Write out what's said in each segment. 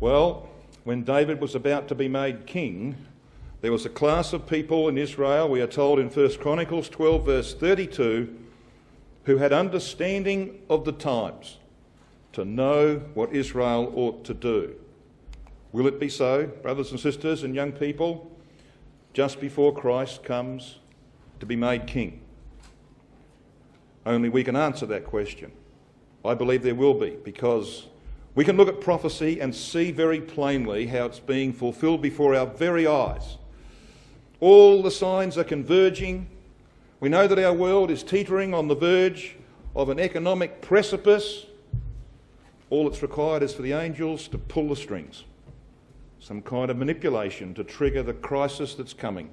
Well, when David was about to be made king, there was a class of people in Israel, we are told in 1 Chronicles 12 verse 32, who had understanding of the times to know what Israel ought to do. Will it be so, brothers and sisters and young people, just before Christ comes to be made king? Only we can answer that question. I believe there will be, because we can look at prophecy and see very plainly how it's being fulfilled before our very eyes. All the signs are converging. We know that our world is teetering on the verge of an economic precipice. All that's required is for the angels to pull the strings, some kind of manipulation to trigger the crisis that's coming,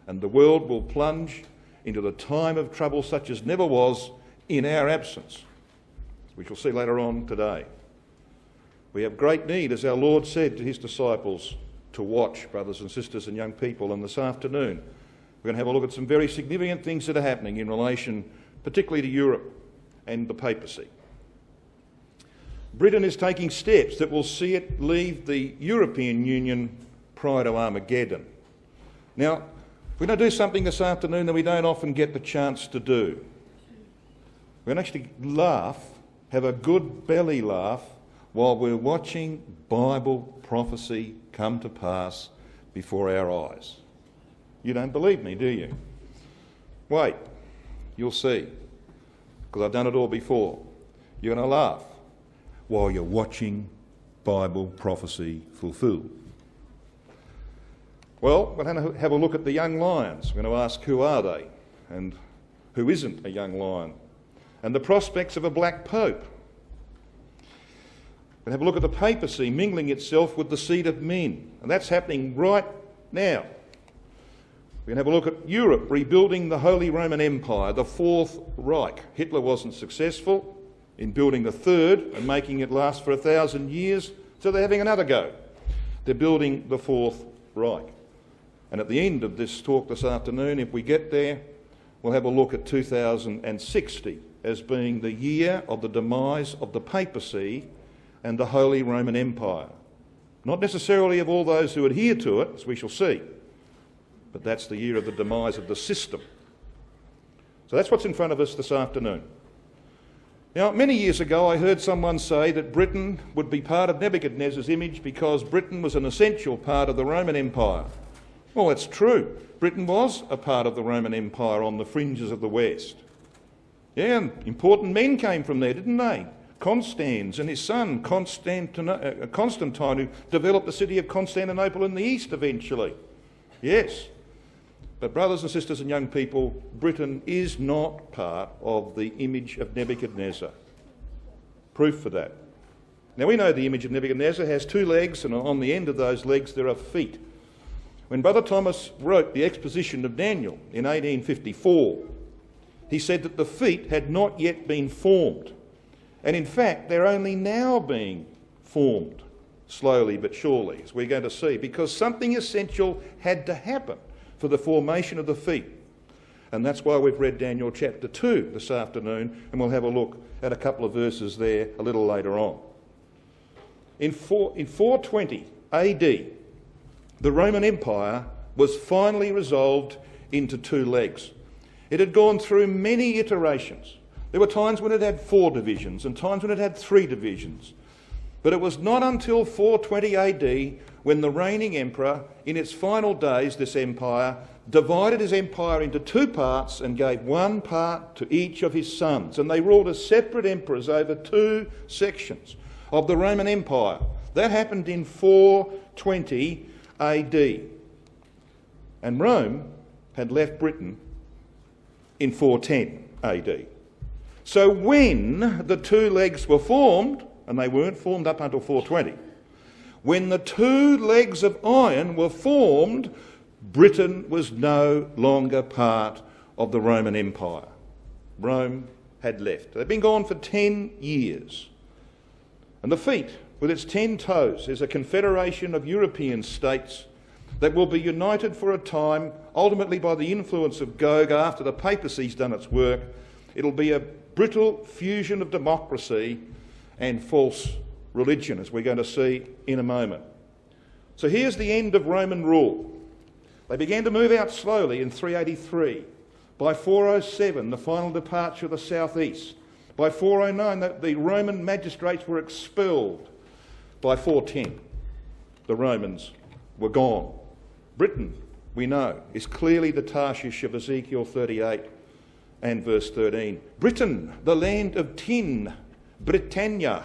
and the world will plunge into the time of trouble such as never was in our absence, as we shall see later on today. We have great need, as our Lord said to his disciples, to watch, brothers and sisters and young people. And this afternoon we're going to have a look at some very significant things that are happening in relation particularly to Europe and the Papacy. Britain is taking steps that will see it leave the European Union prior to Armageddon. Now, we're going to do something this afternoon that we don't often get the chance to do. We're going to actually laugh, have a good belly laugh, while we're watching Bible prophecy come to pass before our eyes. You don't believe me, do you? Wait, you'll see, because I've done it all before. You're going to laugh while you're watching Bible prophecy fulfilled. Well, we're going to have a look at the young lions. We're going to ask, who are they and who isn't a young lion? And the prospects of a black pope. We're going to have a look at the papacy mingling itself with the seed of men, and that's happening right now. We're going to have a look at Europe rebuilding the Holy Roman Empire, the Fourth Reich. Hitler wasn't successful in building the third and making it last for 1,000 years, so they're having another go. They're building the Fourth Reich. And at the end of this talk this afternoon, if we get there, we'll have a look at 2060 as being the year of the demise of the papacy and the Holy Roman Empire. Not necessarily of all those who adhere to it, as we shall see, but that's the year of the demise of the system. So that's what's in front of us this afternoon. Now, many years ago I heard someone say that Britain would be part of Nebuchadnezzar's image because Britain was an essential part of the Roman Empire. Well, that's true. Britain was a part of the Roman Empire on the fringes of the West. Yeah, and important men came from there, didn't they? Constans and his son Constantine, who developed the city of Constantinople in the east eventually. Yes. But brothers and sisters and young people, Britain is not part of the image of Nebuchadnezzar. Proof for that. Now we know the image of Nebuchadnezzar has two legs, and on the end of those legs there are feet. When Brother Thomas wrote the exposition of Daniel in 1854, he said that the feet had not yet been formed. And in fact, they're only now being formed, slowly but surely, as we're going to see, because something essential had to happen for the formation of the feet. And that's why we've read Daniel chapter 2 this afternoon, and we'll have a look at a couple of verses there a little later on. In 420 AD, the Roman Empire was finally resolved into two legs. It had gone through many iterations. There were times when it had 4 divisions and times when it had 3 divisions. But it was not until 420 AD when the reigning emperor, in its final days, this empire, divided his empire into 2 parts and gave 1 part to each of his sons. And they ruled as separate emperors over 2 sections of the Roman Empire. That happened in 420 AD. And Rome had left Britain in 410 AD. So when the 2 legs were formed, and they weren't formed up until 420, when the 2 legs of iron were formed, Britain was no longer part of the Roman Empire. Rome had left. They'd been gone for 10 years. And the feet, with its 10 toes, is a confederation of European states that will be united for a time, ultimately by the influence of Gog after the papacy's done its work, It'll be a brittle fusion of democracy and false religion, as we're going to see in a moment. So here's the end of Roman rule. They began to move out slowly in 383. By 407, the final departure of the southeast. By 409, the Roman magistrates were expelled. By 410, the Romans were gone. Britain, we know, is clearly the Tarshish of Ezekiel 38 and verse 13. Britain, the land of tin, Britannia.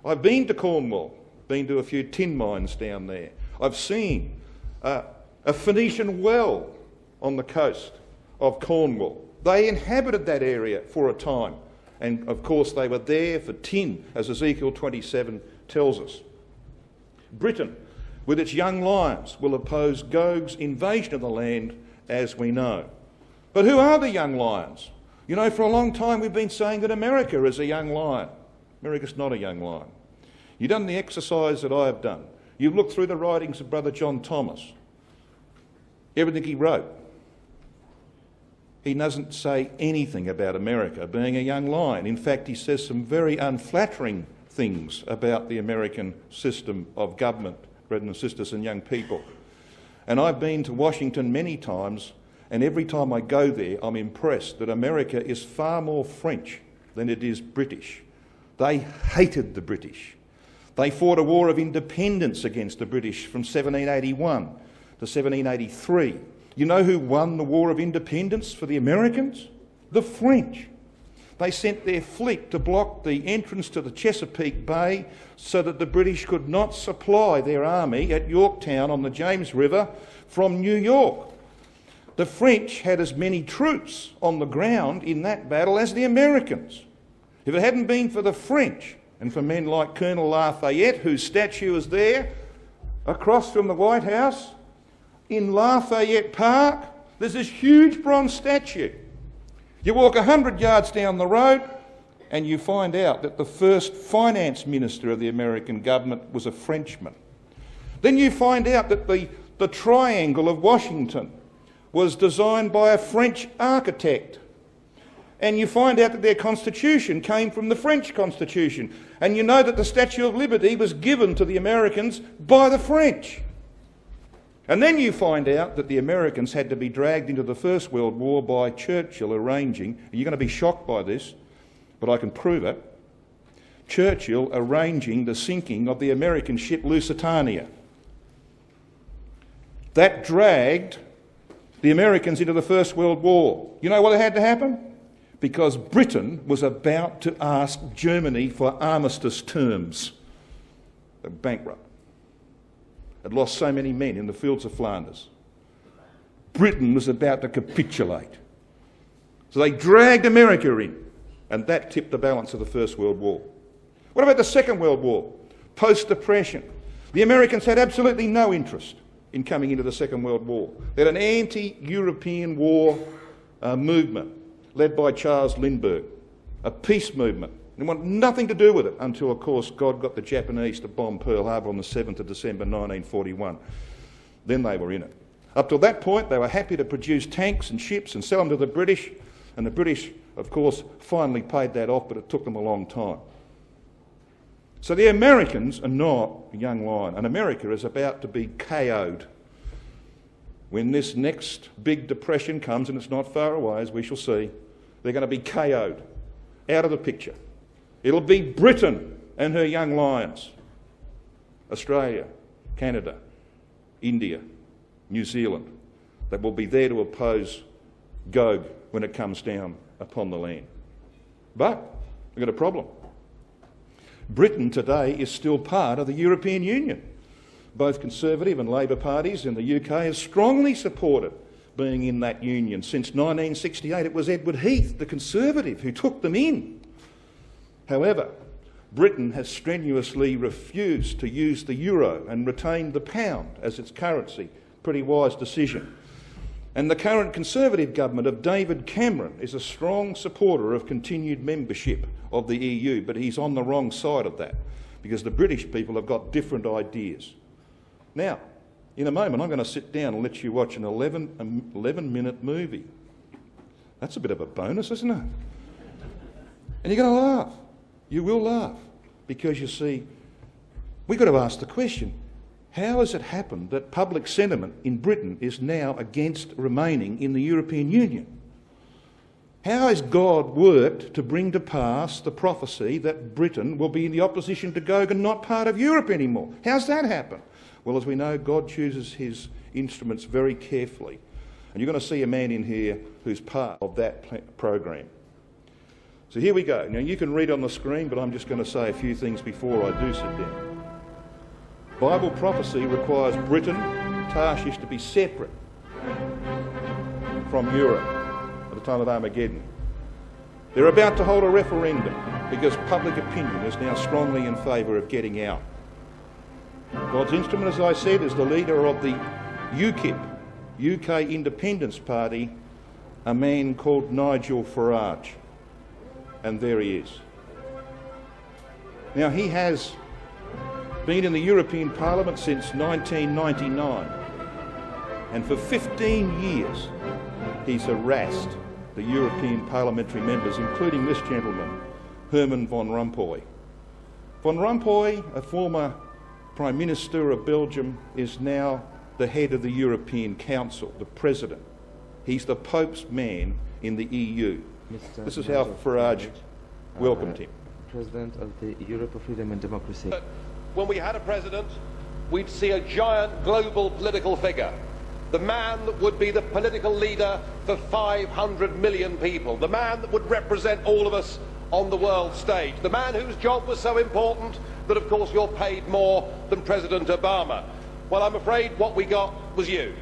I've been to Cornwall, been to a few tin mines down there. I've seen a Phoenician well on the coast of Cornwall. They inhabited that area for a time, and of course they were there for tin, as Ezekiel 27 tells us. Britain, with its young lions, will oppose Gog's invasion of the land, as we know. But who are the young lions? You know, for a long time we've been saying that America is a young lion. America's not a young lion. You've done the exercise that I have done. You've looked through the writings of Brother John Thomas, everything he wrote. He doesn't say anything about America being a young lion. In fact, he says some very unflattering things about the American system of government, brothers and sisters and young people. And I've been to Washington many times, and every time I go there, I'm impressed that America is far more French than it is British. They hated the British. They fought a war of independence against the British from 1781 to 1783. You know who won the War of Independence for the Americans? The French. They sent their fleet to block the entrance to the Chesapeake Bay so that the British could not supply their army at Yorktown on the James River from New York. The French had as many troops on the ground in that battle as the Americans. If it hadn't been for the French and for men like Colonel Lafayette, whose statue is there across from the White House, in Lafayette Park, there's this huge bronze statue. You walk 100 yards down the road and you find out that the first finance minister of the American government was a Frenchman. Then you find out that the Triangle of Washington was designed by a French architect. And you find out that their constitution came from the French constitution. And you know that the Statue of Liberty was given to the Americans by the French. And then you find out that the Americans had to be dragged into the First World War by Churchill arranging, and you're going to be shocked by this, but I can prove it, Churchill arranging the sinking of the American ship Lusitania. That dragged the Americans into the First World War. You know what had to happen? Because Britain was about to ask Germany for armistice terms. They were bankrupt. Had lost so many men in the fields of Flanders. Britain was about to capitulate. So they dragged America in, and that tipped the balance of the First World War. What about the Second World War? Post-Depression. The Americans had absolutely no interest in coming into the Second World War. They had an anti-European war movement led by Charles Lindbergh, a peace movement. They wanted nothing to do with it until, of course, God got the Japanese to bomb Pearl Harbor on the 7th of December 1941. Then they were in it. Up till that point, they were happy to produce tanks and ships and sell them to the British, and the British, of course, finally paid that off, but it took them a long time. So the Americans are not a young lion, and America is about to be KO'd. When this next big depression comes, and it's not far away, as we shall see, they're going to be KO'd, out of the picture. It'll be Britain and her young lions. Australia, Canada, India, New Zealand, that will be there to oppose Gog when it comes down upon the land. But we've got a problem. Britain today is still part of the European Union. Both Conservative and Labor parties in the UK have strongly supported being in that union. Since 1968, it was Edward Heath, the Conservative, who took them in. However, Britain has strenuously refused to use the euro and retained the pound as its currency. Pretty wise decision. And the current Conservative government of David Cameron is a strong supporter of continued membership of the EU, but he's on the wrong side of that because the British people have got different ideas. Now, in a moment, I'm going to sit down and let you watch an 11-minute movie. That's a bit of a bonus, isn't it? And you're going to laugh. You will laugh. Because you see, we've got to ask the question, how has it happened that public sentiment in Britain is now against remaining in the European Union? How has God worked to bring to pass the prophecy that Britain will be in the opposition to Gog and not part of Europe anymore? How's that happen? Well, as we know, God chooses his instruments very carefully. And you're going to see a man in here who's part of that program. So here we go. Now, you can read on the screen, but I'm just going to say a few things before I do sit down. Bible prophecy requires Britain, Tarshish, to be separate from Europe at the time of Armageddon. They're about to hold a referendum because public opinion is now strongly in favour of getting out. God's instrument, as I said, is the leader of the UKIP, UK Independence Party, a man called Nigel Farage. And there he is. Now, he has been in the European Parliament since 1999, and for 15 years he's harassed the European parliamentary members, including this gentleman, Herman Van Rompuy. Van Rompuy, a former Prime Minister of Belgium, is now the head of the European Council, the President. He's the Pope's man in the EU. This is how Farage welcomed him. President of the Europe of Freedom and Democracy. When we had a president, we'd see a giant global political figure. The man that would be the political leader for 500 million people. The man that would represent all of us on the world stage. The man whose job was so important that, of course, you're paid more than President Obama. Well, I'm afraid what we got was you.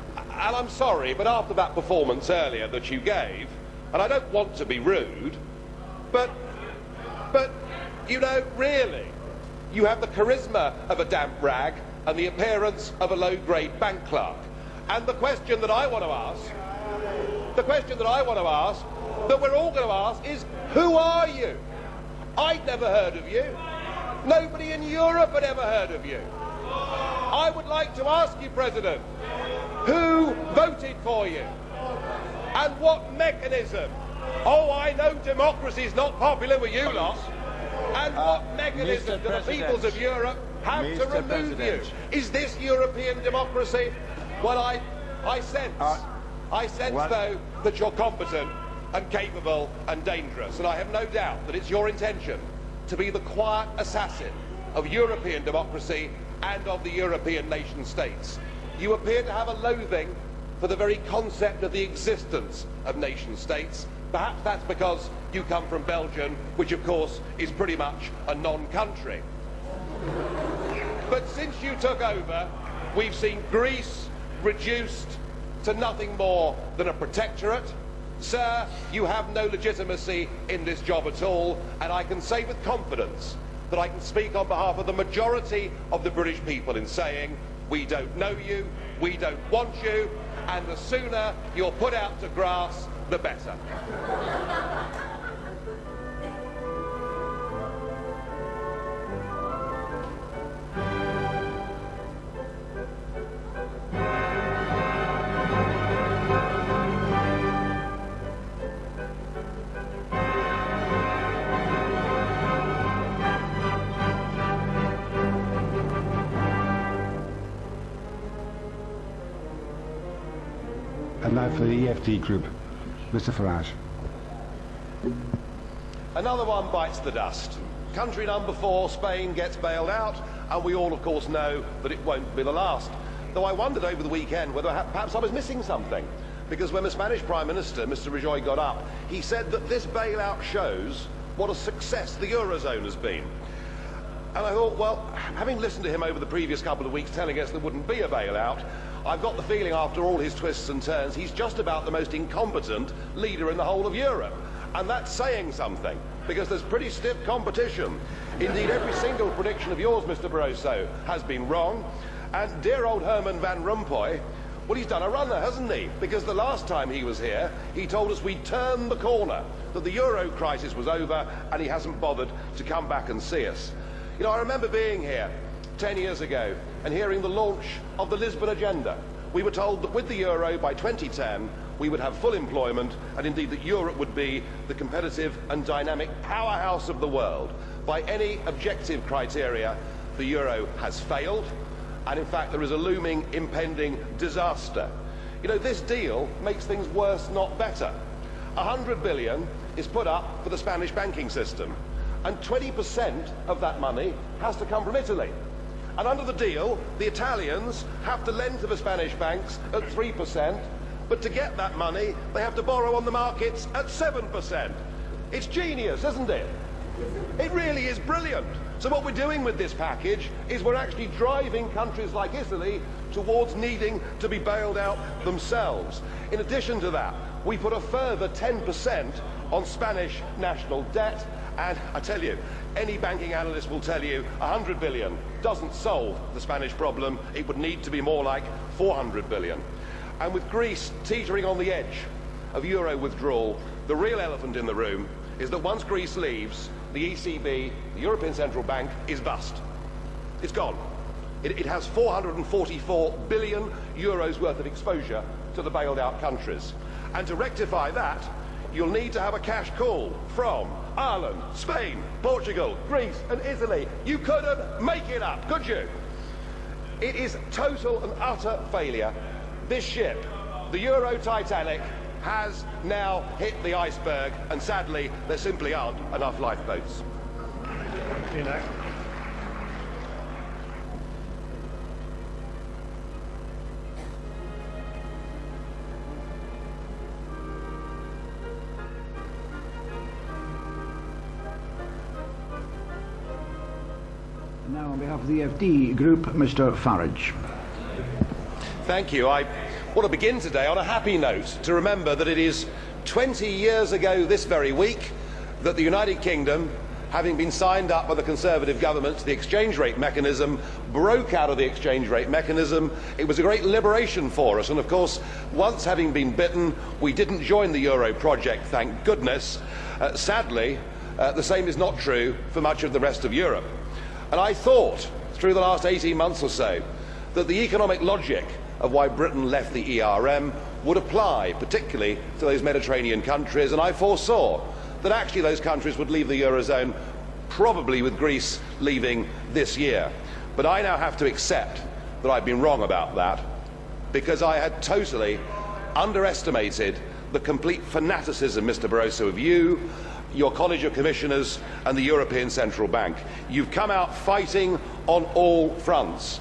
And I'm sorry, but after that performance earlier that you gave, and I don't want to be rude, but you know, really, you have the charisma of a damp rag and the appearance of a low-grade bank clerk. And the question that I want to ask, that we're all going to ask is, who are you? I'd never heard of you. Nobody in Europe had ever heard of you. I would like to ask you, President, who voted for you? And what mechanism? Oh, I know democracy's not popular with you lot. And what mechanism do the peoples of Europe have to remove you? Is this European democracy? Well, I sense, though, that you're competent and capable and dangerous. And I have no doubt that it's your intention to be the quiet assassin of European democracy and of the European nation states. You appear to have a loathing for the very concept of the existence of nation states. Perhaps that's because you come from Belgium, which of course is pretty much a non-country. But since you took over, we've seen Greece reduced to nothing more than a protectorate. Sir, you have no legitimacy in this job at all, and I can say with confidence that I can speak on behalf of the majority of the British people in saying, we don't know you, we don't want you, and the sooner you're put out to grass, the better. And now for the EFD group, Mr. Farage. Another one bites the dust. Country number 4, Spain, gets bailed out, and we all, of course, know that it won't be the last. Though I wondered over the weekend whether perhaps I was missing something, because when the Spanish Prime Minister, Mr. Rajoy, got up, he said that this bailout shows what a success the Eurozone has been. And I thought, well, having listened to him over the previous couple of weeks telling us there wouldn't be a bailout, I've got the feeling after all his twists and turns, he's just about the most incompetent leader in the whole of Europe. And that's saying something, because there's pretty stiff competition. Indeed, every single prediction of yours, Mr. Barroso, has been wrong. And dear old Herman Van Rompuy, well, he's done a runner, hasn't he? Because the last time he was here, he told us we'd turned the corner, that the euro crisis was over, and he hasn't bothered to come back and see us. You know, I remember being here 10 years ago and hearing the launch of the Lisbon Agenda, we were told that with the euro by 2010, we would have full employment, and indeed that Europe would be the competitive and dynamic powerhouse of the world. By any objective criteria, the euro has failed, and in fact there is a looming, impending disaster. You know, this deal makes things worse, not better. 100 billion is put up for the Spanish banking system, and 20% of that money has to come from Italy. And under the deal, the Italians have to lend to the Spanish banks at 3%, but to get that money, they have to borrow on the markets at 7%. It's genius, isn't it? It really is brilliant. So what we're doing with this package is we're actually driving countries like Italy towards needing to be bailed out themselves. In addition to that, we put a further 10% on Spanish national debt, and I tell you, any banking analyst will tell you 100 billion doesn't solve the Spanish problem. It would need to be more like 400 billion. And with Greece teetering on the edge of euro withdrawal, the real elephant in the room is that once Greece leaves, the ECB, the European Central Bank, is bust. It's gone. It has 444 billion euros worth of exposure to the bailed out countries. And to rectify that, you'll need to have a cash call from Ireland, Spain, Portugal, Greece and Italy. You couldn't make it up, could you? It is total and utter failure. This ship, the Euro Titanic, has now hit the iceberg, and sadly there simply aren't enough lifeboats. You know. Now, on behalf of the FD Group, Mr. Farage. Thank you. I want to begin today on a happy note, to remember that it is 20 years ago this very week that the United Kingdom, having been signed up by the Conservative government to the exchange rate mechanism, broke out of the exchange rate mechanism. It was a great liberation for us, and of course, once having been bitten, we didn't join the euro project, thank goodness. Sadly, the same is not true for much of the rest of Europe. And I thought, through the last 18 months or so, that the economic logic of why Britain left the ERM would apply, particularly to those Mediterranean countries, and I foresaw that actually those countries would leave the Eurozone, probably with Greece leaving this year. But I now have to accept that I've been wrong about that, because I had totally underestimated the complete fanaticism, Mr. Barroso, of you, your College of Commissioners and the European Central Bank. You've come out fighting on all fronts.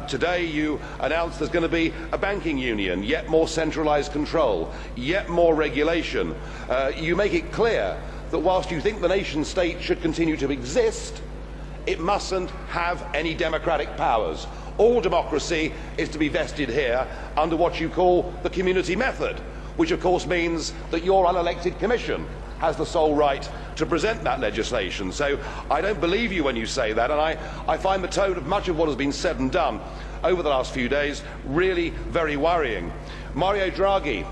Today you announced there's going to be a banking union, yet more centralised control, yet more regulation. You make it clear that whilst you think the nation state should continue to exist, it mustn't have any democratic powers. All democracy is to be vested here under what you call the community method, which of course means that your unelected commission has the sole right to present that legislation. So I don't believe you when you say that, and I find the tone of much of what has been said and done over the last few days really very worrying. Mario Draghi,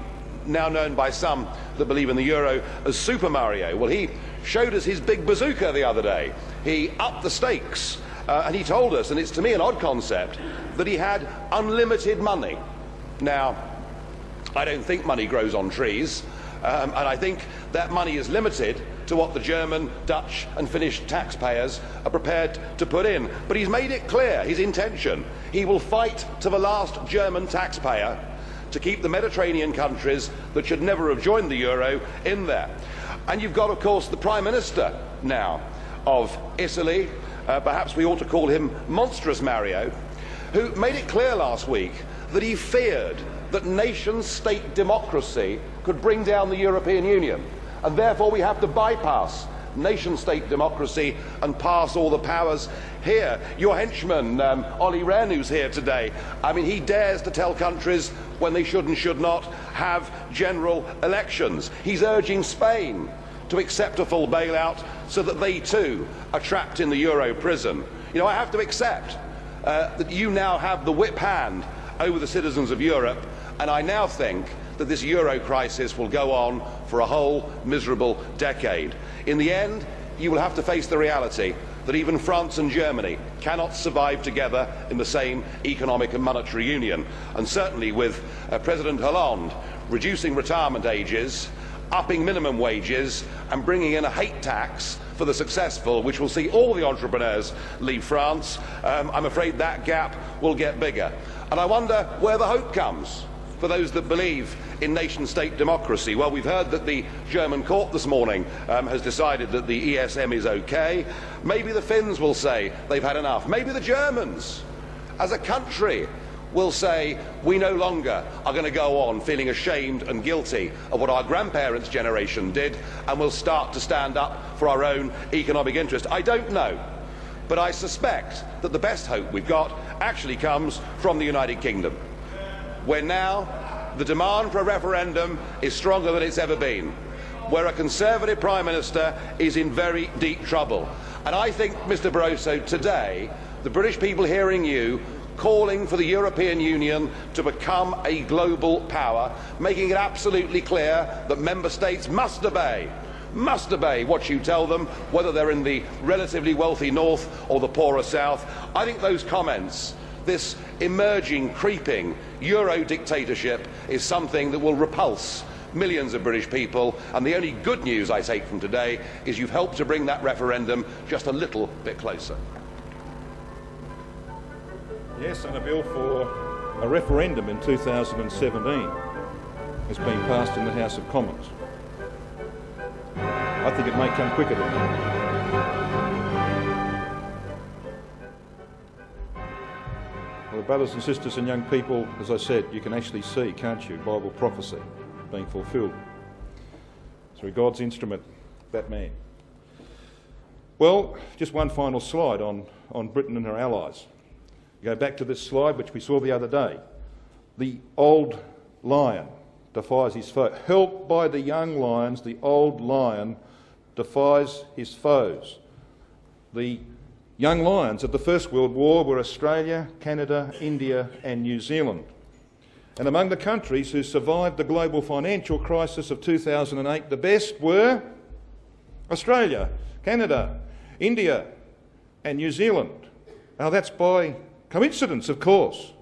now known by some that believe in the euro as Super Mario, well, he showed us his big bazooka the other day. He upped the stakes, and he told us, and it's to me an odd concept, that he had unlimited money. Now, I don't think money grows on trees, and I think that money is limited to what the German, Dutch and Finnish taxpayers are prepared to put in. But he's made it clear his intention. He will fight to the last German taxpayer to keep the Mediterranean countries that should never have joined the euro in there. And you've got, of course, the Prime Minister now of Italy, perhaps we ought to call him Monstrous Mario, who made it clear last week that he feared that nation-state democracy could bring down the European Union, and therefore we have to bypass nation-state democracy and pass all the powers here. Your henchman, Olli Rehn, who's here today, I mean, he dares to tell countries when they should and should not have general elections. He's urging Spain to accept a full bailout so that they too are trapped in the euro prison. You know, I have to accept that you now have the whip hand over the citizens of Europe, and I now think that this euro crisis will go on for a whole miserable decade. In the end, you will have to face the reality that even France and Germany cannot survive together in the same economic and monetary union. And certainly with President Hollande reducing retirement ages, upping minimum wages and bringing in a hate tax for the successful, which will see all the entrepreneurs leave France, I'm afraid that gap will get bigger. And I wonder where the hope comes for those that believe in nation-state democracy. Well, we've heard that the German court this morning has decided that the ESM is okay. Maybe the Finns will say they've had enough. Maybe the Germans, as a country, will say we no longer are going to go on feeling ashamed and guilty of what our grandparents' generation did, and we'll start to stand up for our own economic interest. I don't know, but I suspect that the best hope we've got actually comes from the United Kingdom, where now the demand for a referendum is stronger than it's ever been, where a Conservative Prime Minister is in very deep trouble. And I think, Mr Barroso, today, the British people hearing you calling for the European Union to become a global power, making it absolutely clear that member states must obey what you tell them, whether they're in the relatively wealthy north or the poorer south. I think those comments, this emerging, creeping Euro dictatorship, is something that will repulse millions of British people, and the only good news I take from today is you've helped to bring that referendum just a little bit closer. Yes, and a bill for a referendum in 2017 has been passed in the House of Commons. I think it may come quicker than that. Well, brothers and sisters and young people, as I said, you can actually see, can't you, Bible prophecy being fulfilled through God's instrument, that man. Well, just one final slide on Britain and her allies. Go back to this slide which we saw the other day. The old lion defies his foe. Helped by the young lions, the old lion defies his foes. The young lions of the First World War were Australia, Canada, India and New Zealand. And among the countries who survived the global financial crisis of 2008, the best were Australia, Canada, India and New Zealand. Now that's by coincidence, of course.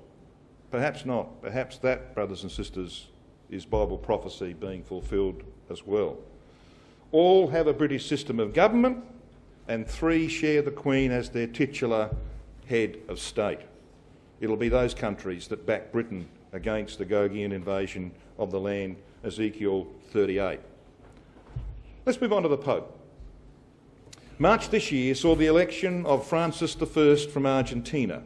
Perhaps not. Perhaps that, brothers and sisters, is Bible prophecy being fulfilled as well. All have a British system of government, and 3 share the Queen as their titular head of state. It'll be those countries that back Britain against the Gogian invasion of the land, Ezekiel 38. Let's move on to the Pope. March this year saw the election of Francis I from Argentina.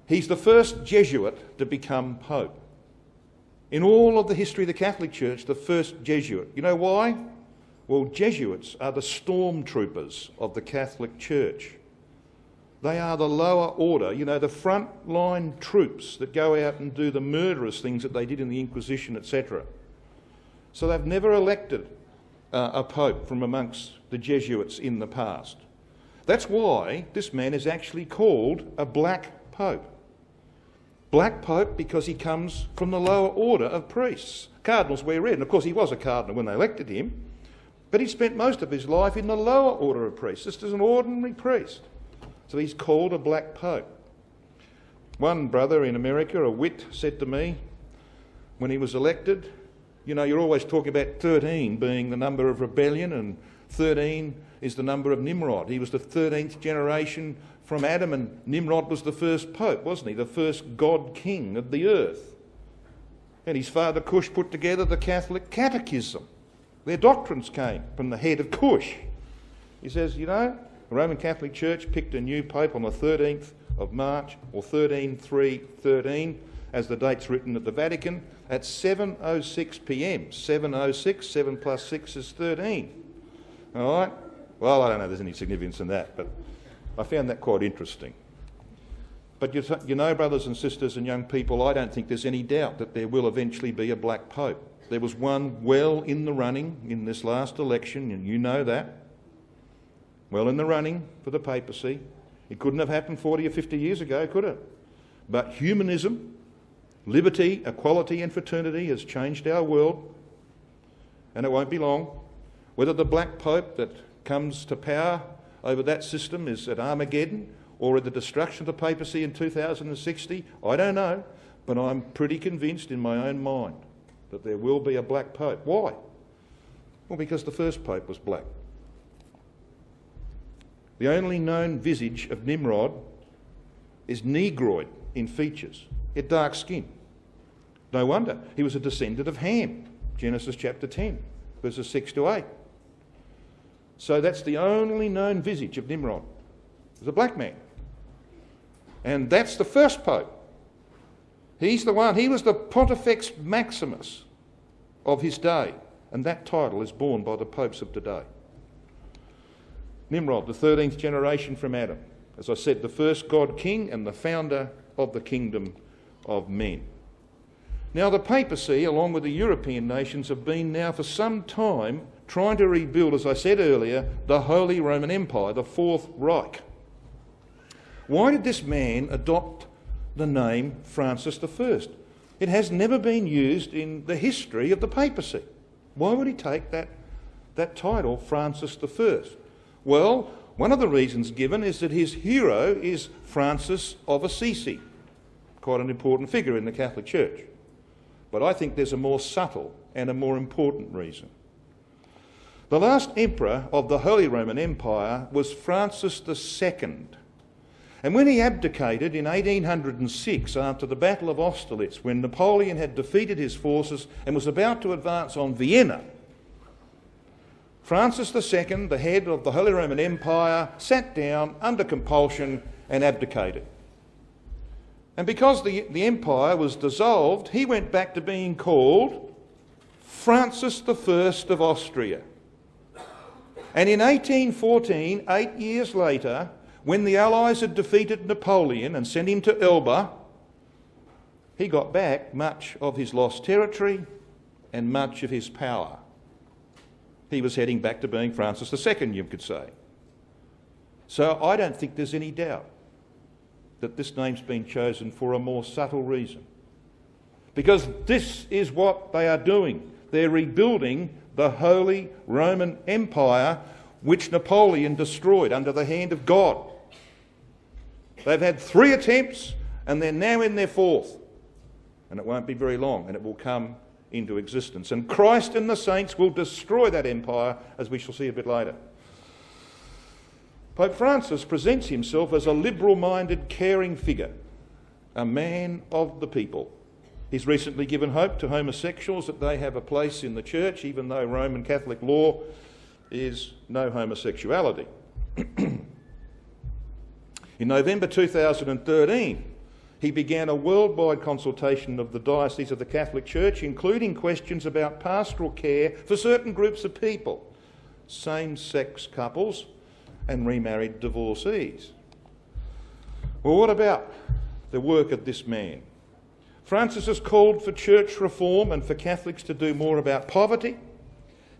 He's the first Jesuit to become Pope. In all of the history of the Catholic Church, the first Jesuit. You know why? Well, Jesuits are the stormtroopers of the Catholic Church. They are the lower order, you know, the front-line troops that go out and do the murderous things that they did in the Inquisition, etc. So they've never elected a Pope from amongst the Jesuits in the past. That's why this man is actually called a Black Pope. Black Pope because he comes from the lower order of priests. Cardinals wear red, and of course he was a cardinal when they elected him, but he spent most of his life in the lower order of priests, just as an ordinary priest. So he's called a Black Pope. One brother in America, a wit, said to me when he was elected, you know, you're always talking about 13 being the number of rebellion, and 13 is the number of Nimrod. He was the 13th generation from Adam, and Nimrod was the first pope, wasn't he? The first god king of the earth. And his father Cush put together the Catholic Catechism. Their doctrines came from the head of Cush. He says, you know, the Roman Catholic Church picked a new pope on the 13th of March, or 13/3/13, as the date's written at the Vatican, at 7:06 p.m. 7:06, 7 plus 6 is 13. All right? Well, I don't know if there's any significance in that, but I found that quite interesting. But you know, brothers and sisters and young people, I don't think there's any doubt that there will eventually be a Black Pope. There was one well in the running in this last election, and you know that. Well in the running for the papacy. It couldn't have happened 40 or 50 years ago, could it? But humanism, liberty, equality and fraternity has changed our world, and it won't be long. Whether the Black Pope that comes to power over that system is at Armageddon or at the destruction of the papacy in 2060. I don't know, but I'm pretty convinced in my own mind that there will be a black pope. Why? Well, because the first pope was black. The only known visage of Nimrod is negroid in features. He had dark skin. No wonder. He was a descendant of Ham, Genesis chapter 10, verses 6 to 8. So that's the only known visage of Nimrod. He was a black man. And that's the first pope. He's the one, he was the Pontifex Maximus of his day. And that title is borne by the popes of today. Nimrod, the 13th generation from Adam. As I said, the first God king and the founder of the kingdom of men. Now the papacy, along with the European nations, have been now for some time trying to rebuild, as I said earlier, the Holy Roman Empire, the Fourth Reich. Why did this man adopt the name Francis I? It has never been used in the history of the papacy. Why would he take that title, Francis I? Well, one of the reasons given is that his hero is Francis of Assisi, quite an important figure in the Catholic Church. But I think there's a more subtle and a more important reason. The last emperor of the Holy Roman Empire was Francis II. And when he abdicated in 1806 after the Battle of Austerlitz, when Napoleon had defeated his forces and was about to advance on Vienna, Francis II, the head of the Holy Roman Empire, sat down under compulsion and abdicated. And because the empire was dissolved, he went back to being called Francis I of Austria. And in 1814, 8 years later, when the Allies had defeated Napoleon and sent him to Elba, he got back much of his lost territory and much of his power. He was heading back to being Francis II, you could say. So I don't think there's any doubt that this name's been chosen for a more subtle reason. Because this is what they are doing. They're rebuilding the Holy Roman Empire, which Napoleon destroyed under the hand of God. They've had 3 attempts and they're now in their 4th. And it won't be very long and it will come into existence. And Christ and the saints will destroy that empire, as we shall see a bit later. Pope Francis presents himself as a liberal-minded, caring figure, a man of the people. He's recently given hope to homosexuals that they have a place in the church, even though Roman Catholic law is no homosexuality. In November 2013, he began a worldwide consultation of the Diocese of the Catholic Church, including questions about pastoral care for certain groups of people, same-sex couples and remarried divorcees. Well, what about the work of this man? Francis has called for church reform and for Catholics to do more about poverty.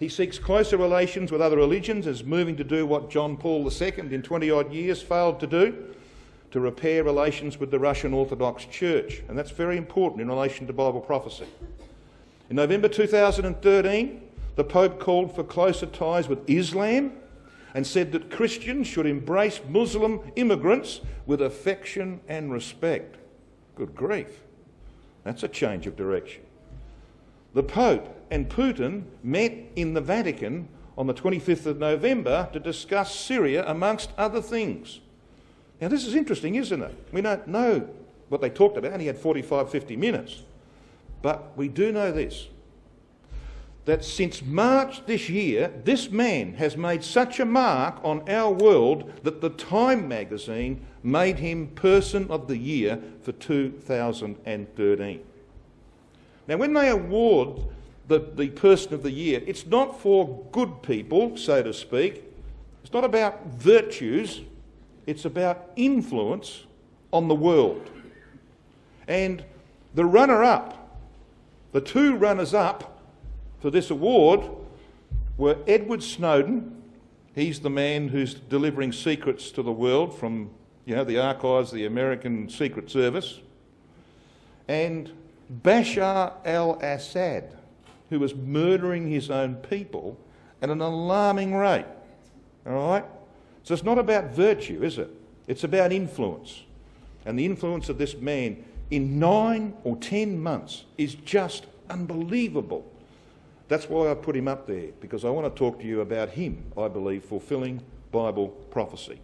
He seeks closer relations with other religions, as moving to do what John Paul II in 20-odd years failed to do, to repair relations with the Russian Orthodox Church. And that's very important in relation to Bible prophecy. In November 2013, the Pope called for closer ties with Islam and said that Christians should embrace Muslim immigrants with affection and respect. Good grief. That's a change of direction. The Pope and Putin met in the Vatican on the 25th of November to discuss Syria, amongst other things. Now, this is interesting, isn't it? We don't know what they talked about. He had 45, 50 minutes. But we do know this, that since March this year, this man has made such a mark on our world that the Time magazine made him Person of the Year for 2013. Now, when they award the Person of the Year, it's not for good people, so to speak. It's not about virtues. It's about influence on the world. And the runner-up, the 2 runners-up for this award were Edward Snowden. He's the man who's delivering secrets to the world from, the archives of the American Secret Service. And Bashar al-Assad, who was murdering his own people at an alarming rate. All right? So it's not about virtue, is it? It's about influence. And the influence of this man in 9 or 10 months is just unbelievable. That's why I put him up there, because I want to talk to you about him, I believe, fulfilling Bible prophecy.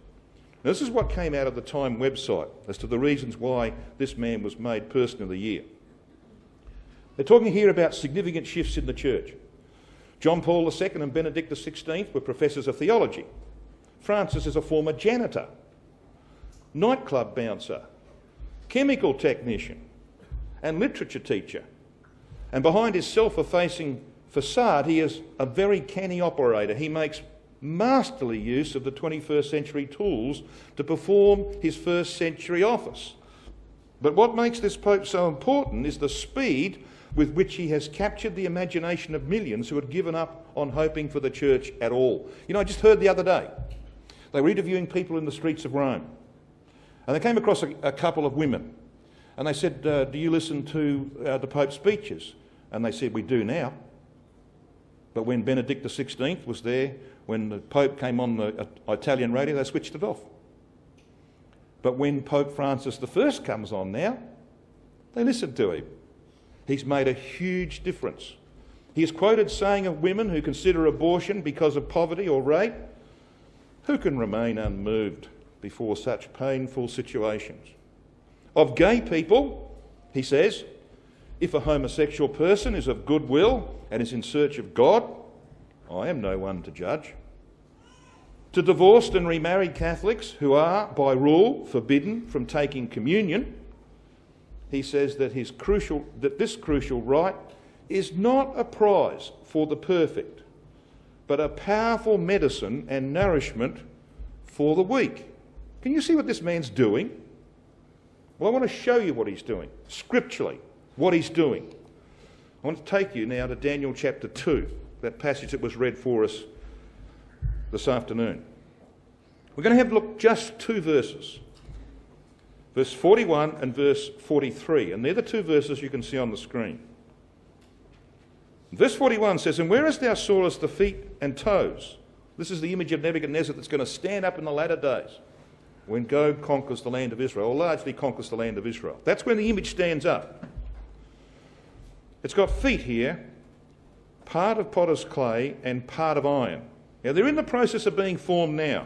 Now, this is what came out of the Time website as to the reasons why this man was made Person of the Year. They're talking here about significant shifts in the church. John Paul II and Benedict XVI were professors of theology. Francis is a former janitor, nightclub bouncer, chemical technician and literature teacher. And behind his self-effacing facade, he is a very canny operator. He makes masterly use of the 21st century tools to perform his first century office. But what makes this Pope so important is the speed with which he has captured the imagination of millions who had given up on hoping for the church at all. You know, I just heard the other day, they were interviewing people in the streets of Rome, and they came across a couple of women, and they said, do you listen to the Pope's speeches? And they said, we do now. But when Benedict XVI was there, when the Pope came on the Italian radio, they switched it off. But when Pope Francis I comes on now, they listen to him. He's made a huge difference. He is quoted saying of women who consider abortion because of poverty or rape, who can remain unmoved before such painful situations? Of gay people, he says, if a homosexual person is of good will and is in search of God, I am no one to judge. To divorced and remarried Catholics who are, by rule, forbidden from taking communion, he says that this crucial right is not a prize for the perfect, but a powerful medicine and nourishment for the weak. Can you see what this man's doing? Well, I want to show you what he's doing, scripturally, what he's doing. I want to take you now to Daniel chapter 2, that passage that was read for us this afternoon. We're going to have a look just 2 verses. Verse 41 and verse 43, and they're the 2 verses you can see on the screen. Verse 41 says, and whereas thou sawest the feet and toes, this is the image of Nebuchadnezzar that's going to stand up in the latter days when Gog conquers the land of Israel, or largely conquers the land of Israel. That's when the image stands up. It's got feet here, part of potter's clay and part of iron. Now they're in the process of being formed now.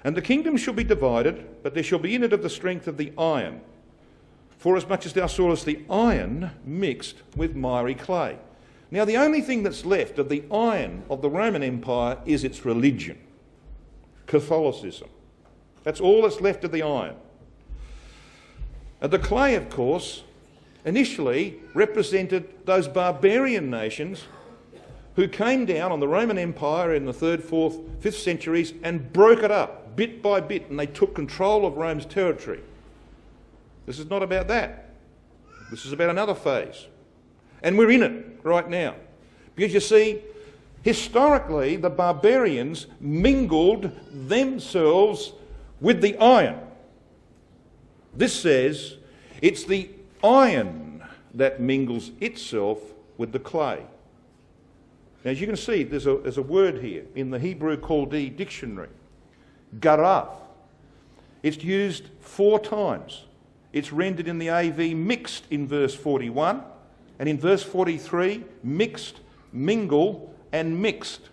And the kingdom shall be divided, but there shall be in it of the strength of the iron, forasmuch as thou sawest the iron mixed with miry clay. Now the only thing that's left of the iron of the Roman Empire is its religion, Catholicism. That's all that's left of the iron. And the clay, of course, initially represented those barbarian nations who came down on the Roman Empire in the 3rd, 4th, 5th centuries and broke it up bit by bit, and they took control of Rome's territory. This is not about that. This is about another phase. And we're in it right now. Because you see, historically, the barbarians mingled themselves with the iron. This says it's the iron that mingles itself with the clay. Now, as you can see, there's a word here in the Hebrew Chaldee dictionary, garath. It's used 4 times. It's rendered in the AV mixed in verse 41, and in verse 43, mixed, mingle, and mixed.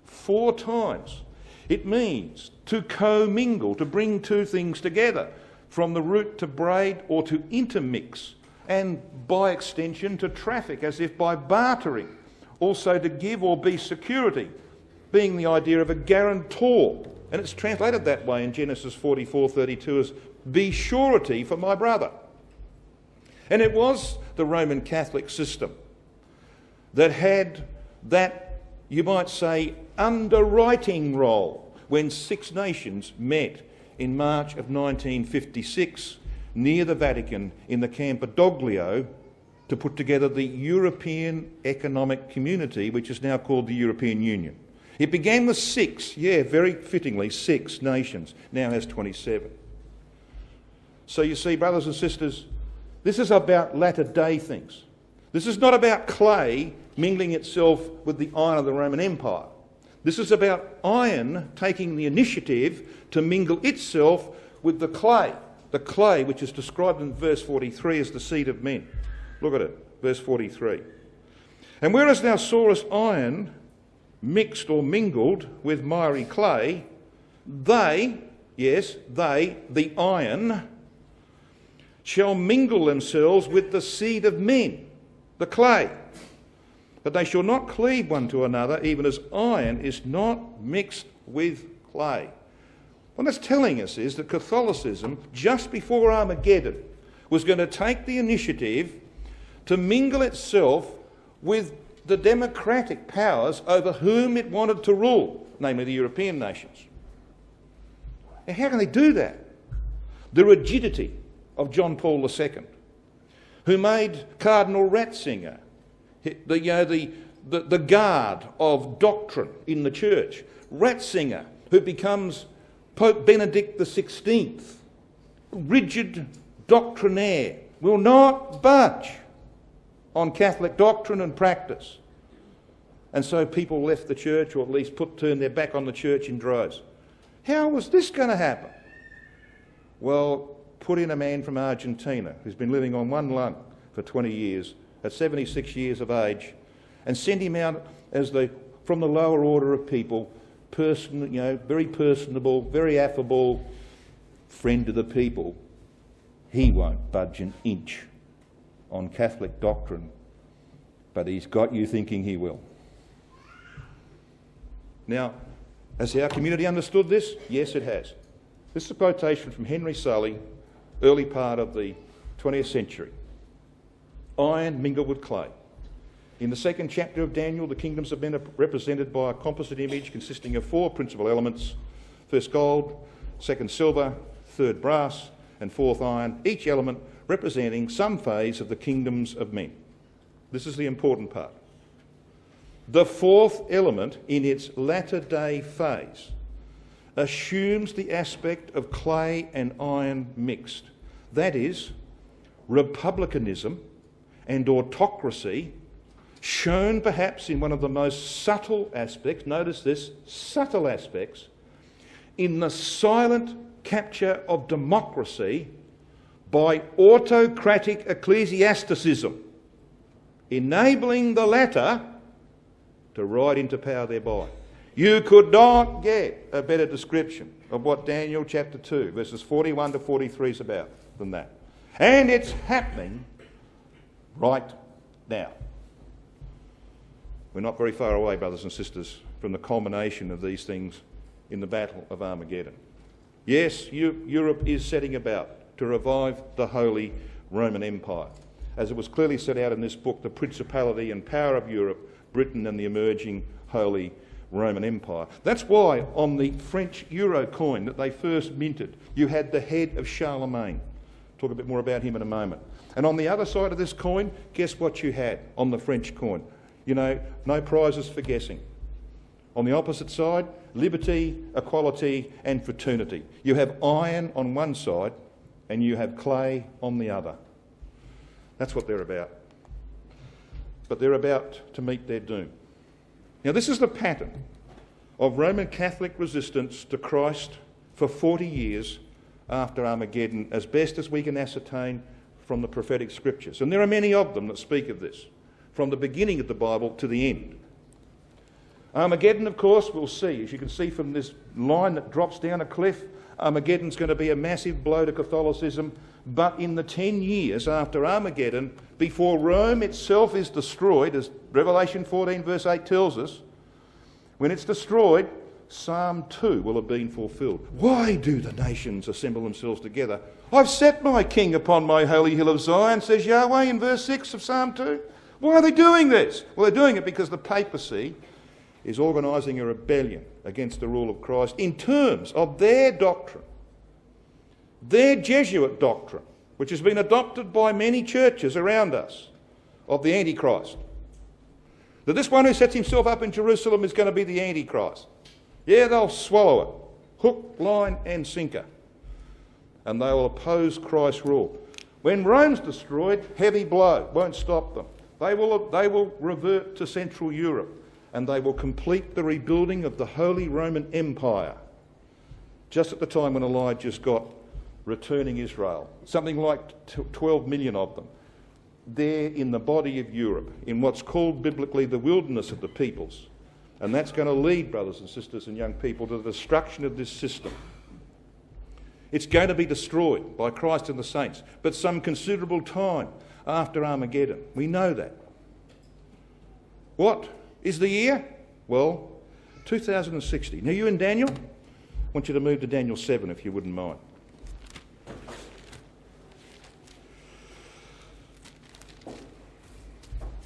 4 times. It means to commingle, to bring 2 things together, from the root to braid or to intermix, and by extension to traffic, as if by bartering. Also to give or be security, being the idea of a guarantor. And it's translated that way in Genesis 44:32 as, be surety for my brother. And it was the Roman Catholic system that had that, you might say, underwriting role when 6 nations met in March of 1956 near the Vatican in the Campidoglio to put together the European Economic Community, which is now called the European Union. It began with 6, very fittingly, 6 nations, now has 27. So you see, brothers and sisters, this is about latter-day things. This is not about clay mingling itself with the iron of the Roman Empire. This is about iron taking the initiative to mingle itself with the clay which is described in verse 43 as the seed of men. Look at it, verse 43. And whereas thou sawest iron mixed or mingled with miry clay, they, the iron, shall mingle themselves with the seed of men, the clay. But they shall not cleave one to another, even as iron is not mixed with clay. What that's telling us is that Catholicism, just before Armageddon, was going to take the initiative to mingle itself with the democratic powers over whom it wanted to rule, namely the European nations. Now, how can they do that? The rigidity of John Paul II, who made Cardinal Ratzinger the guard of doctrine in the church. Ratzinger, who becomes Pope Benedict XVI, rigid doctrinaire, will not budge on Catholic doctrine and practice. And so people left the church, or at least turned their back on the church in droves. How was this going to happen? Well, put in a man from Argentina who's been living on one lung for 20 years, at 76 years of age, and send him out as from the lower order of people, very personable, very affable, friend of the people. He won't budge an inch on Catholic doctrine, but he's got you thinking he will. Now, has our community understood this? Yes, it has. This is a quotation from Henry Sully, early part of the 20th century. Iron mingled with clay. In the second chapter of Daniel, the kingdoms have been represented by a composite image consisting of 4 principal elements: first gold, second silver, third brass, and fourth iron, each element representing some phase of the kingdoms of men. This is the important part. The fourth element, in its latter-day phase, assumes the aspect of clay and iron mixed. That is, republicanism and autocracy, shown perhaps in one of the most subtle aspects, notice this, subtle aspects, in the silent capture of democracy by autocratic ecclesiasticism, enabling the latter to ride into power thereby. You could not get a better description of what Daniel chapter 2, verses 41 to 43 is about than that. And it's happening right now. We're not very far away, brothers and sisters, from the culmination of these things in the Battle of Armageddon. Yes, Europe is setting about to revive the Holy Roman Empire. As it was clearly set out in this book, the principality and power of Europe, Britain and the emerging Holy Roman Empire. That's why on the French euro coin that they first minted, you had the head of Charlemagne. Talk a bit more about him in a moment. And on the other side of this coin, guess what you had on the French coin? You know, no prizes for guessing. On the opposite side, liberty, equality and fraternity. You have iron on one side and you have clay on the other. That's what they're about. But they're about to meet their doom. Now, this is the pattern of Roman Catholic resistance to Christ for 40 years after Armageddon, as best as we can ascertain from the prophetic scriptures. And there are many of them that speak of this, from the beginning of the Bible to the end. Armageddon, of course, we'll see. As you can see from this line that drops down a cliff, Armageddon's going to be a massive blow to Catholicism. But in the 10 years after Armageddon, before Rome itself is destroyed, as Revelation 14 verse 8 tells us, when it's destroyed, Psalm 2 will have been fulfilled. Why do the nations assemble themselves together? I've set my king upon my holy hill of Zion, says Yahweh in verse 6 of Psalm 2. Why are they doing this? Well, they're doing it because the papacy is organising a rebellion against the rule of Christ in terms of their doctrine, their Jesuit doctrine, which has been adopted by many churches around us, of the Antichrist. That this one who sets himself up in Jerusalem is going to be the Antichrist. Yeah, they'll swallow it, hook, line and sinker, and they will oppose Christ's rule. When Rome's destroyed, heavy blow, won't stop them. They will revert to Central Europe. and they will complete the rebuilding of the Holy Roman Empire, just at the time when Elijah's got returning Israel. Something like 12 million of them, there in the body of Europe, in what's called biblically the wilderness of the peoples. And that's going to lead, brothers and sisters and young people, to the destruction of this system. It's going to be destroyed by Christ and the saints, but some considerable time after Armageddon. We know that. What is the year? Well, 2060. Now, you in Daniel? I want you to move to Daniel 7, if you wouldn't mind.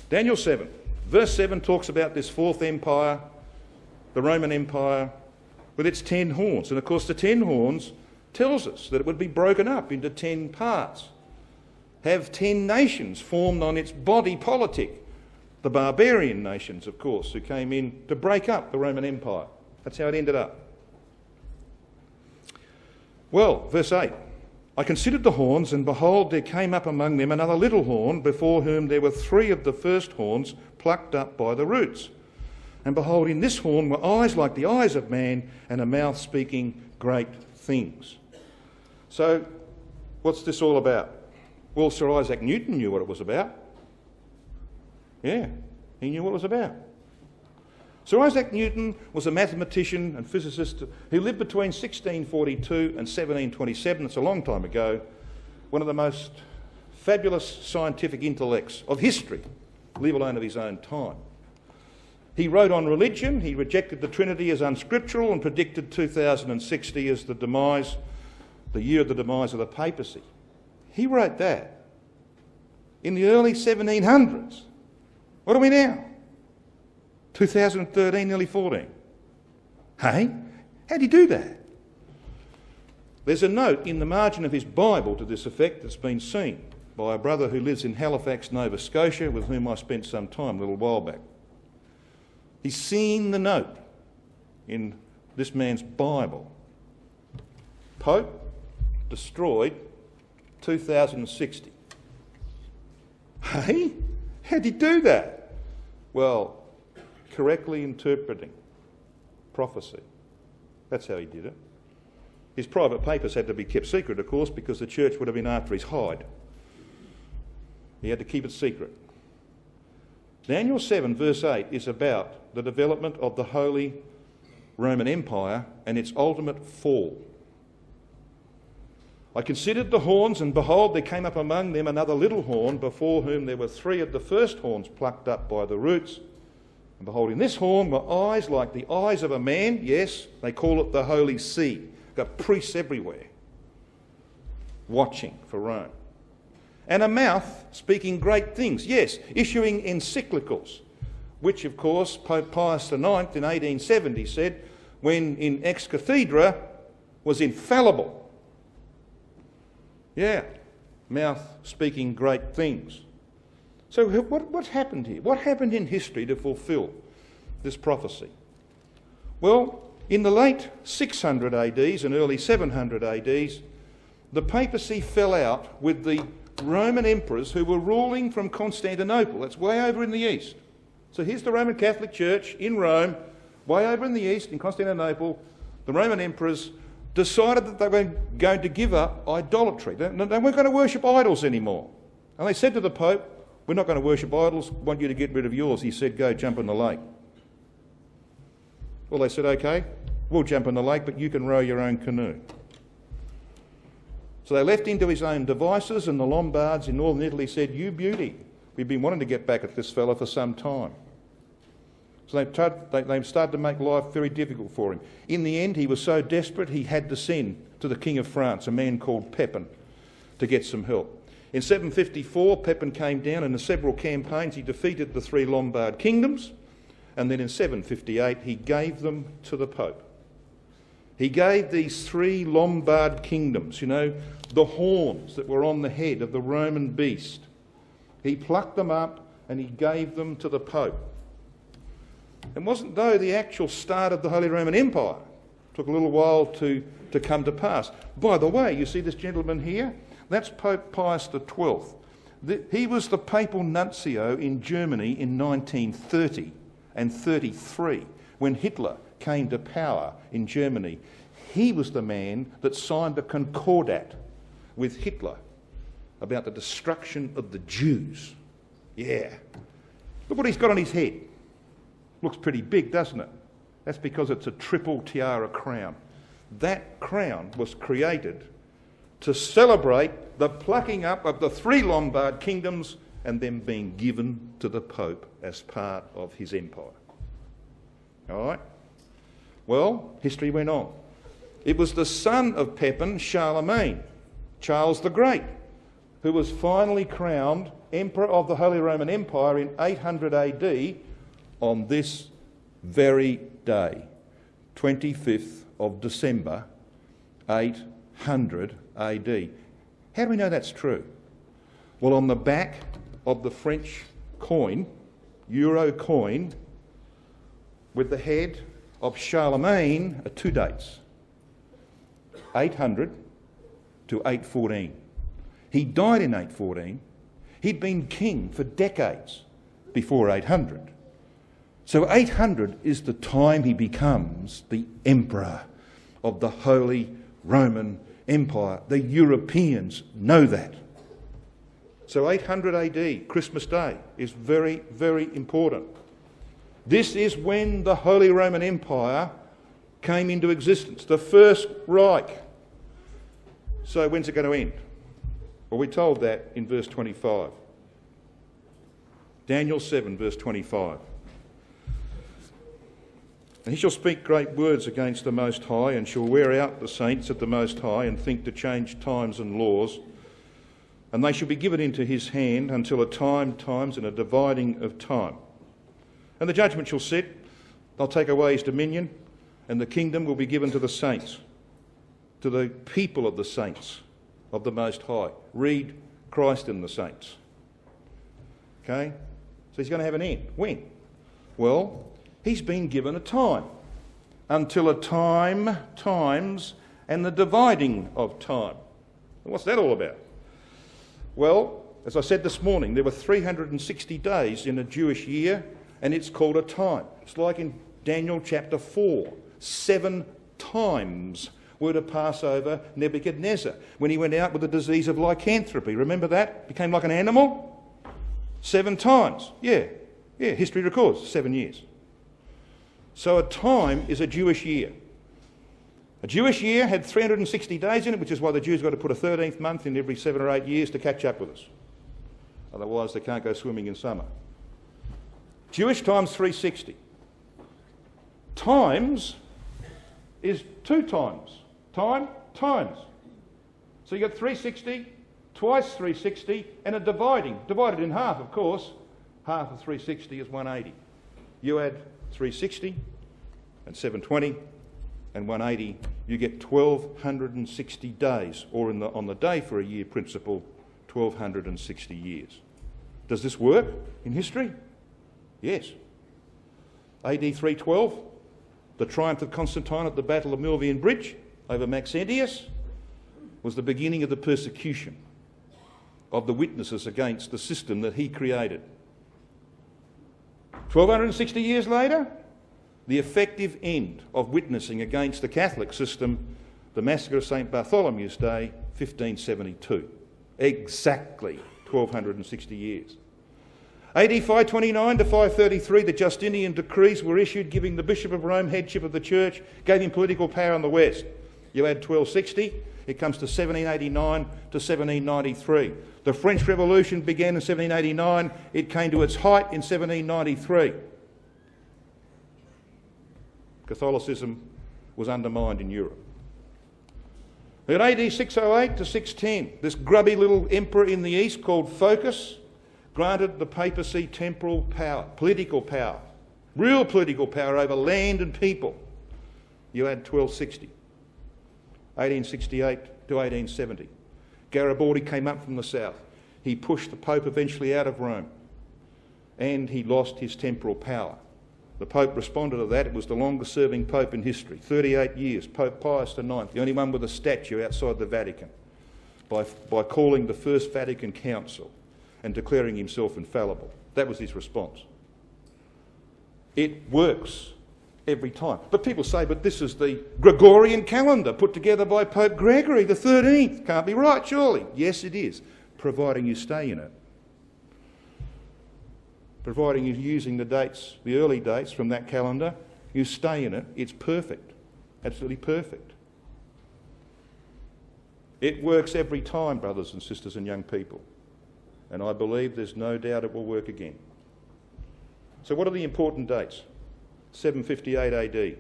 Daniel 7. Verse 7 talks about this fourth empire, the Roman Empire, with its 10 horns. And of course the 10 horns tells us that it would be broken up into 10 parts, have 10 nations formed on its body politic. The barbarian nations, of course, who came in to break up the Roman Empire. That's how it ended up. Well, verse 8. I considered the horns, and behold, there came up among them another little horn, before whom there were 3 of the first horns plucked up by the roots. And behold, in this horn were eyes like the eyes of man, and a mouth speaking great things. So, what's this all about? Well, Sir Isaac Newton knew what it was about. Yeah, he knew what it was about. Sir Isaac Newton was a mathematician and physicist who lived between 1642 and 1727. It's a long time ago. One of the most fabulous scientific intellects of history, leave alone of his own time. He wrote on religion. He rejected the Trinity as unscriptural and predicted 2060 as the year of the demise of the Papacy. He wrote that in the early 1700s. What are we now? 2013, nearly 14. Hey? How'd he do that? There's a note in the margin of his Bible to this effect that's been seen by a brother who lives in Halifax, Nova Scotia, with whom I spent some time a little while back. He's seen the note in this man's Bible. Pope destroyed 2060. Hey? How'd he do that? Well, correctly interpreting prophecy. That's how he did it. His private papers had to be kept secret, of course, because the church would have been after his hide. He had to keep it secret. Daniel 7 verse 8 is about the development of the Holy Roman Empire and its ultimate fall. I considered the horns, and behold, there came up among them another little horn, before whom there were 3 of the first horns plucked up by the roots. And behold, in this horn were eyes like the eyes of a man. Yes, they call it the Holy See. Got priests everywhere watching for Rome. And a mouth speaking great things. Yes, issuing encyclicals, which of course Pope Pius IX in 1870 said, when in ex cathedra, was infallible. Yeah, mouth speaking great things. So what happened here? What happened in history to fulfil this prophecy? Well, in the late 600 ADs and early 700 ADs, the papacy fell out with the Roman emperors who were ruling from Constantinople. That's way over in the east. So here's the Roman Catholic Church in Rome, way over in the east, in Constantinople. The Roman emperors decided that they were going to give up idolatry. They weren't going to worship idols anymore. And they said to the Pope, we're not going to worship idols, we want you to get rid of yours. He said, go jump in the lake. Well, they said, okay, we'll jump in the lake, but you can row your own canoe. So they left him to his own devices, and the Lombards in northern Italy said, you beauty, we've been wanting to get back at this fella for some time. So they started to make life very difficult for him. In the end, he was so desperate he had to send to the King of France, a man called Pepin, to get some help. In 754, Pepin came down, and in several campaigns he defeated the 3 Lombard kingdoms, and then in 758 he gave them to the Pope. He gave these 3 Lombard kingdoms, you know, the horns that were on the head of the Roman beast. He plucked them up and he gave them to the Pope. It wasn't though the actual start of the Holy Roman Empire. It took a little while to come to pass. By the way, you see this gentleman here? That's Pope Pius XII. He was the papal nuncio in Germany in 1930, 1933, when Hitler came to power in Germany, he was the man that signed the Concordat with Hitler about the destruction of the Jews. Yeah. Look what he's got on his head. Looks pretty big, doesn't it? That's because it's a triple tiara crown. That crown was created to celebrate the plucking up of the 3 Lombard kingdoms and them being given to the Pope as part of his empire. All right? Well, history went on. It was the son of Pepin, Charlemagne, Charles the Great, who was finally crowned Emperor of the Holy Roman Empire in 800 AD on this very day, 25th of December, 800 AD. How do we know that's true? Well, on the back of the French coin, euro coin, with the head of Charlemagne are 2 dates, 800 to 814. He died in 814. He'd been king for decades before 800. So 800 is the time he becomes the emperor of the Holy Roman Empire. The Europeans know that. So 800 AD, Christmas Day, is very, very important. This is when the Holy Roman Empire came into existence, the First Reich. So when's it going to end? Well, we're told that in verse 25. Daniel 7, verse 25. And he shall speak great words against the Most High, and shall wear out the saints at the Most High, and think to change times and laws. And they shall be given into his hand until a times, and a dividing of time. And the judgment shall sit, they'll take away his dominion, and the kingdom will be given to the saints, to the people of the saints of the Most High. Read Christ in the saints. Okay? So he's going to have an end. When? Well, he's been given a time, until a times, and the dividing of time. And what's that all about? Well, as I said this morning, there were 360 days in a Jewish year, and it's called a time. It's like in Daniel chapter 4. 7 times were to pass over Nebuchadnezzar when he went out with the disease of lycanthropy. Remember that? Became like an animal? 7 times. Yeah, history records 7 years. So a time is a Jewish year. A Jewish year had 360 days in it, which is why the Jews got to put a 13th month in every 7 or 8 years to catch up with us. Otherwise they can't go swimming in summer. Jewish time's 360. Times is 2 times. Times. So you got 360, twice 360, and a dividing. Divided in half, of course. Half of 360 is 180. You add 360 and 720 and 180, you get 1,260 days, or on the day for a year principle, 1,260 years. Does this work in history? Yes. AD 312, the triumph of Constantine at the Battle of Milvian Bridge over Maxentius was the beginning of the persecution of the witnesses against the system that he created. 1,260 years later, the effective end of witnessing against the Catholic system, the massacre of St Bartholomew's Day, 1572. Exactly 1,260 years. AD 529 to 533, the Justinian decrees were issued giving the Bishop of Rome headship of the Church, gave him political power in the West. You add 1260, it comes to 1789 to 1793. The French Revolution began in 1789, it came to its height in 1793. Catholicism was undermined in Europe. At AD 608 to 610, this grubby little emperor in the east called Phocas granted the papacy temporal power, political power, real political power over land and people. You add 1260. 1868 to 1870. Garibaldi came up from the south. He pushed the Pope eventually out of Rome, and he lost his temporal power. The Pope responded to that. It was the longest serving Pope in history, 38 years, Pope Pius IX, the only one with a statue outside the Vatican, by calling the First Vatican Council and declaring himself infallible. That was his response. It works every time. But people say, but this is the Gregorian calendar put together by Pope Gregory the 13th. Can't be right, surely. Yes, it is, providing you stay in it. Providing you're using the dates, the early dates from that calendar, you stay in it, it's perfect. Absolutely perfect. It works every time, brothers and sisters and young people. And I believe there's no doubt it will work again. So what are the important dates? 758 AD.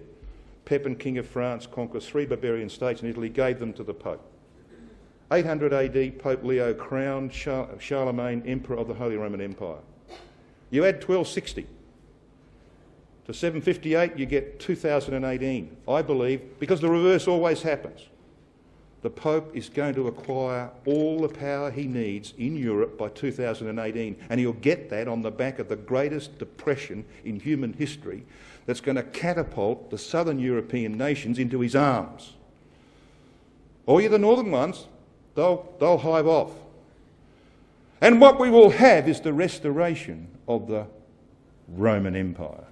Pepin, king of France, conquers 3 barbarian states in Italy, gave them to the Pope. 800 AD, Pope Leo crowned Charlemagne emperor of the Holy Roman Empire. You add 1260 to 758, you get 2018. I believe, because the reverse always happens, the Pope is going to acquire all the power he needs in Europe by 2018, and he'll get that on the back of the greatest depression in human history that's going to catapult the southern European nations into his arms. All you the northern ones, they'll hive off. And what we will have is the restoration of the Roman Empire,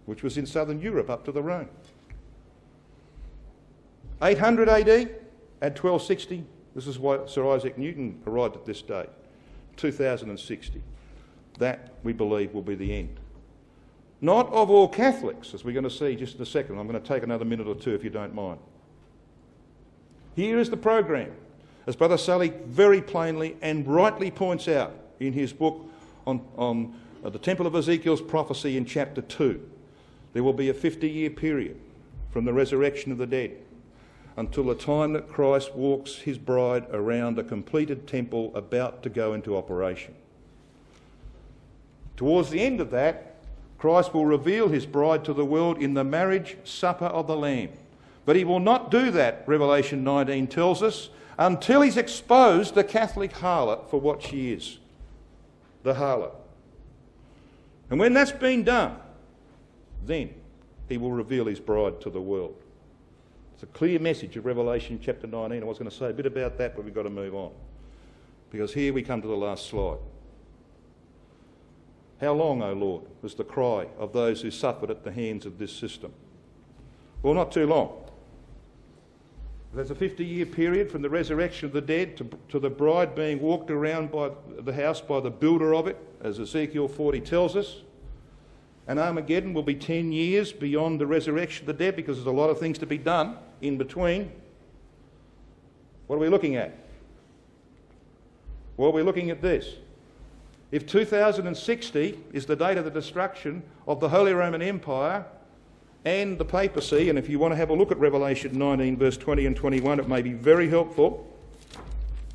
which was in southern Europe up to the Rhone. 800 AD, at 1260, this is why Sir Isaac Newton arrived at this date, 2060. That, we believe, will be the end. Not of all Catholics, as we're going to see just in a second. I'm going to take another minute or two if you don't mind. Here is the program, as Brother Sully very plainly and rightly points out in his book on the Temple of Ezekiel's prophecy in chapter 2. There will be a 50-year period from the resurrection of the dead until the time that Christ walks his bride around a completed temple about to go into operation. Towards the end of that, Christ will reveal his bride to the world in the marriage supper of the Lamb. But he will not do that, Revelation 19 tells us, until he's exposed the Catholic harlot for what she is, the harlot. And when that's been done, then he will reveal his bride to the world. It's a clear message of Revelation chapter 19. I was going to say a bit about that, but we've got to move on. Because here we come to the last slide. How long, O Lord, was the cry of those who suffered at the hands of this system? Well, not too long. There's a 50-year period from the resurrection of the dead to the bride being walked around by the house by the builder of it, as Ezekiel 40 tells us. And Armageddon will be 10 years beyond the resurrection of the dead, because there's a lot of things to be done in between. What are we looking at? Well, we're looking at this. If 2060 is the date of the destruction of the Holy Roman Empire and the Papacy, and if you want to have a look at Revelation 19 verse 20 and 21, it may be very helpful.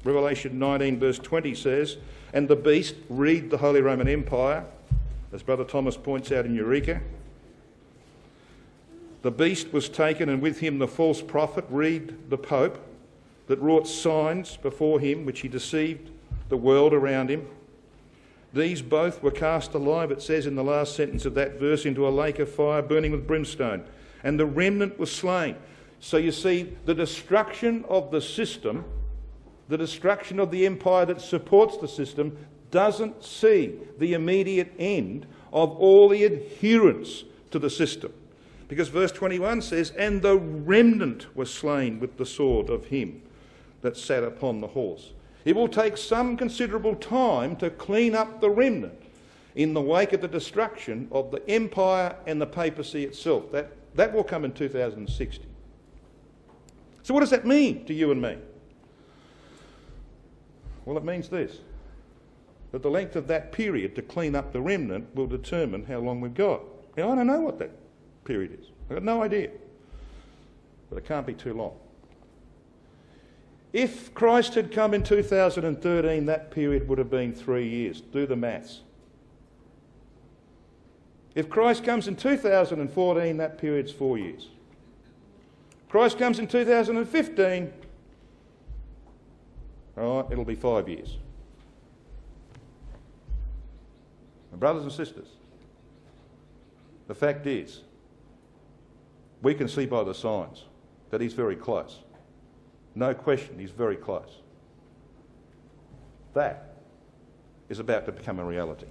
Revelation 19 verse 20 says, "And the beast," read the Holy Roman Empire, as Brother Thomas points out in Eureka, "the beast was taken, and with him the false prophet," read the Pope, "that wrought signs before him, which he deceived the world around him. These both were cast alive," it says in the last sentence of that verse, "into a lake of fire burning with brimstone. And the remnant was slain." So you see, the destruction of the system, the destruction of the empire that supports the system, doesn't see the immediate end of all the adherents to the system. Because verse 21 says, "And the remnant was slain with the sword of him that sat upon the horse." It will take some considerable time to clean up the remnant in the wake of the destruction of the empire and the papacy itself. That will come in 2060. So what does that mean to you and me? Well, it means this, that the length of that period to clean up the remnant will determine how long we've got. Now, I don't know what that period is. I've got no idea. But it can't be too long. If Christ had come in 2013, that period would have been 3 years. Do the maths. If Christ comes in 2014, that period's 4 years. Christ comes in 2015, all right, it'll be 5 years. My brothers and sisters, the fact is, we can see by the signs that he's very close. No question, he's very close. That is about to become a reality.